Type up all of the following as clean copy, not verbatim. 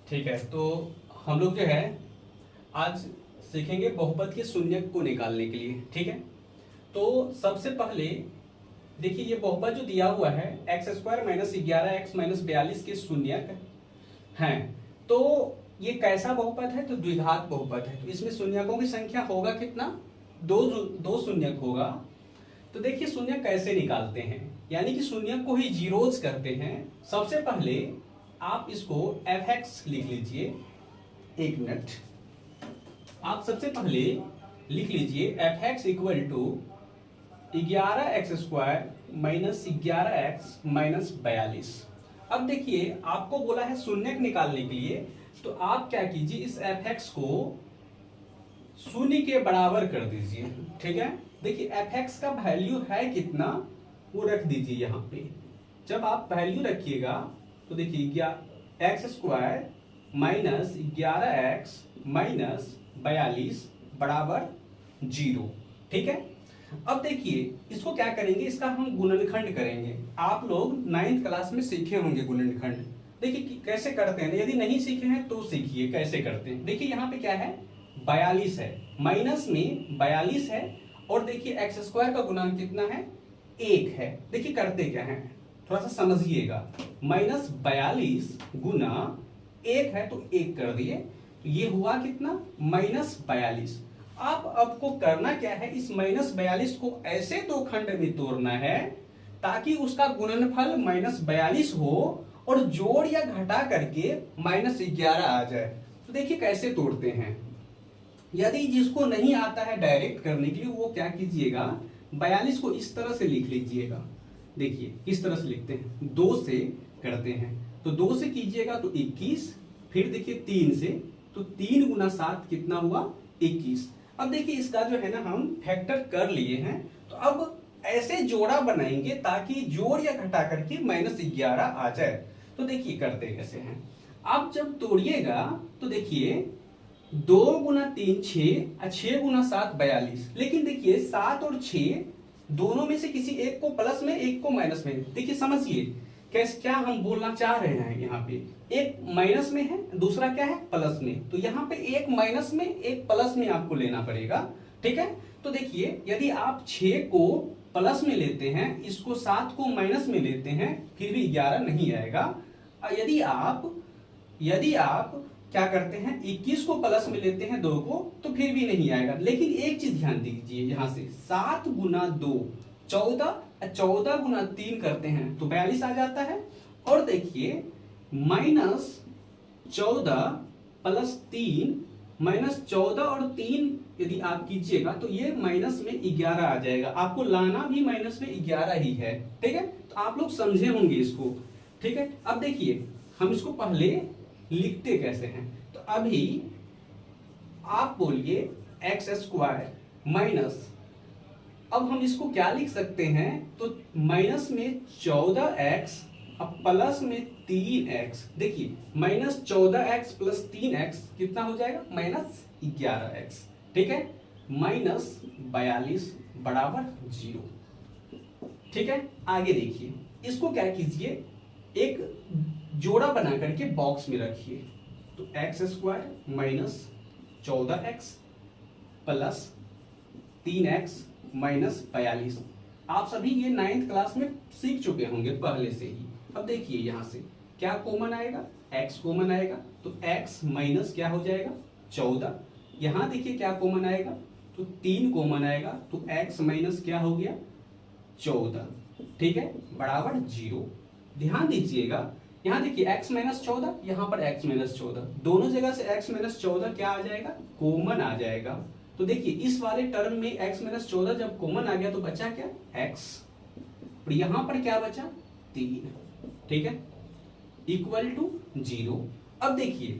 ठीक है, तो हम लोग जो है आज सीखेंगे बहुपद के शून्यक को निकालने के लिए। ठीक है, तो सबसे पहले देखिए ये बहुपद जो दिया हुआ है x square minus 11x minus 42 के शून्यक हैं। तो ये कैसा बहुपद है? तो द्विघात बहुपद है। तो इसमें शून्यकों की संख्या होगा कितना? दो शून्यक होगा। तो देखिए शून्यक कैसे निकालते हैं, यानी कि शून्यक को ही जीरोज करते हैं। सबसे पहले आप इसको fx लिख लीजिए। एक मिनट, आप सबसे पहले लिख लीजिए fx equal to 11x square minus 11x minus 42। अब देखिए आपको बोला है शून्यक निकालने के लिए, तो आप क्या कीजिए, इस fx को शून्य के बराबर कर दीजिए। ठीक है, देखिए fx का वैल्यू है कितना वो रख दीजिए यहाँ पे। जब आप वैल्यू रखिएगा तो देखिए x square minus 11x minus 42 बराबर 0। ठीक है, अब देखिए इसको क्या करेंगे, इसका हम गुणनखंड करेंगे। आप लोग 9th क्लास में सीखे होंगे गुणनखंड। देखिए कैसे करते हैं, यदि नहीं सीखे हैं तो सीखिए कैसे करते हैं। देखिए यहाँ पे क्या है, 42 है, माइनस में 42 है, और देखिए एक्स स्क्वायर का गुणांक कितना है, 1 है। देखिए करते क्या है, थोड़ा सा समझिएगा। माइनस 42 गुना 1 है तो 1 कर दिए, तो ये हुआ कितना, माइनस 42। आपको करना क्या है, इस माइनस 42 को ऐसे दो खंड में तोड़ना है ताकि उसका गुणनफल माइनस 42 हो और जोड़ या घटा करके माइनस 11 आ जाए। तो देखिए कैसे तोड़ते हैं। यदि जिसको नहीं आता है डायरेक्ट करने के लिए, वो क्या कीजिएगा, 42 को इस तरह से लिख लीजिएगा। देखिए इस तरह से लिखते हैं, 2 से करते हैं, तो 2 से कीजिएगा तो 21, फिर देखिए 3 से, तो 3 गुना 7 कितना हुआ, 21। अब देखिए इसका जो है ना हम फैक्टर कर लिए हैं, तो अब ऐसे जोड़ा बनाएंगे ताकि जोड़ या घटा करके माइनस 11 आ जाए। तो देखिए करते कैसे हैं, आप जब तोड़िएगा तो देखिए 2 गुना 3 6, 6 गुना 7 42। लेकिन देखिए 7 और 6 दोनों में से किसी एक को प्लस में एक को माइनस में। देखिए समझिए कैसे, क्या हम बोलना चाह रहे हैं। यहाँ पे एक माइनस में है, दूसरा क्या है, प्लस में। तो यहाँ पे एक माइनस में एक प्लस में आपको लेना पड़ेगा। ठीक है, तो देखिए यदि आप 6 को प्लस में लेते हैं, इसको 7 को माइनस में लेते हैं, फिर भी 11 नहीं आएगा। यदि आप क्या करते हैं, 21 को प्लस में लेते हैं 2 को, तो फिर भी नहीं आएगा। लेकिन एक चीज ध्यान दीजिए, यहां से 7 गुना 2 14, 14 गुना 3 करते हैं तो 42 आ जाता है। और देखिए माइनस 14 प्लस 3, माइनस 14 और 3 यदि आप कीजिएगा तो ये माइनस में 11 आ जाएगा। आपको लाना भी माइनस में 11 ही है। ठीक है, तो आप लोग समझे होंगे इसको। ठीक है, अब देखिए हम इसको पहले लिखते कैसे हैं। तो अभी आप बोलिए एक्स स्क्वायर माइनस, अब हम इसको क्या लिख सकते हैं, तो माइनस में 14x अब प्लस में 3x। देखिए माइनस 14x प्लस 3x कितना हो जाएगा, माइनस 11x। ठीक है, माइनस 42 बराबर 0। ठीक है, आगे देखिए इसको क्या कीजिए, एक जोड़ा बना करके बॉक्स में रखिए। तो x square minus 14x plus 3x minus 42। आप सभी ये 9th क्लास में सीख चुके होंगे पहले से ही। अब देखिए यहां से क्या कॉमन आएगा, x कॉमन आएगा, तो x माइनस क्या हो जाएगा, 14। यहां देखिए क्या कॉमन आएगा, तो 3 कॉमन आएगा, तो x माइनस क्या हो गया, 14। ठीक है, बराबर 0। ध्यान दीजिएगा, यहां देखिए x माइनस 14, यहां पर x माइनस 14, दोनों जगह से x माइनस 14 क्या आ जाएगा, कॉमन आ जाएगा। तो देखिए इस वाले टर्म में x माइनस 14 जब कॉमन आ गया तो बचा क्या, x, और यहां पर क्या बचा, 3। ठीक है, इक्वल टू 0। अब देखिए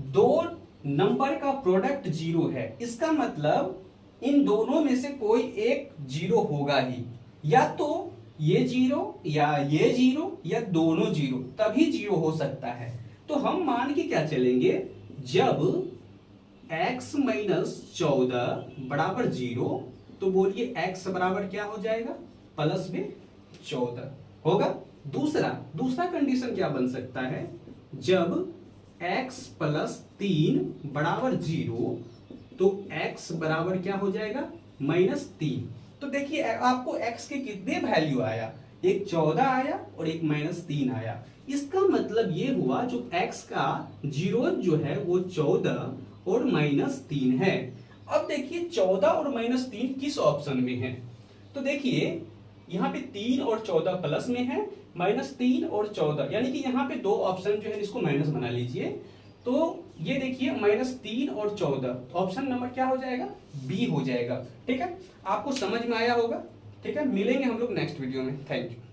दो नंबर का प्रोडक्ट 0 है, इसका मतलब इन दोनों में से कोई एक 0 होगा ही, या तो ये 0 या ये 0 या दोनों 0, तभी 0 हो सकता है। तो हम मान के क्या चलेंगे, जब x माइनस 14 बराबर 0, तो बोलिए x बराबर क्या हो जाएगा, प्लस में 14 होगा। दूसरा कंडीशन क्या बन सकता है, जब x प्लस 3 बराबर 0, तो x बराबर क्या हो जाएगा -3। तो देखिए आपको x के कितने वैल्यू आया, एक 14 आया और एक -3 आया। इसका मतलब ये हुआ जो x का जीरो जो है वो 14 और -3 है। अब देखिए 14 और -3 किस ऑप्शन में है, तो देखिए यहाँ पे 3 और 14 प्लस में है, -3 और 14, यानी कि यहाँ पे दो ऑप्शन जो है इसको माइनस बना लीजिए। तो ये देखिए -3 और 14 ऑप्शन नंबर क्या हो जाएगा, बी हो जाएगा। ठीक है, आपको समझ में आया होगा। ठीक है, मिलेंगे हम लोग नेक्स्ट वीडियो में। Thank you.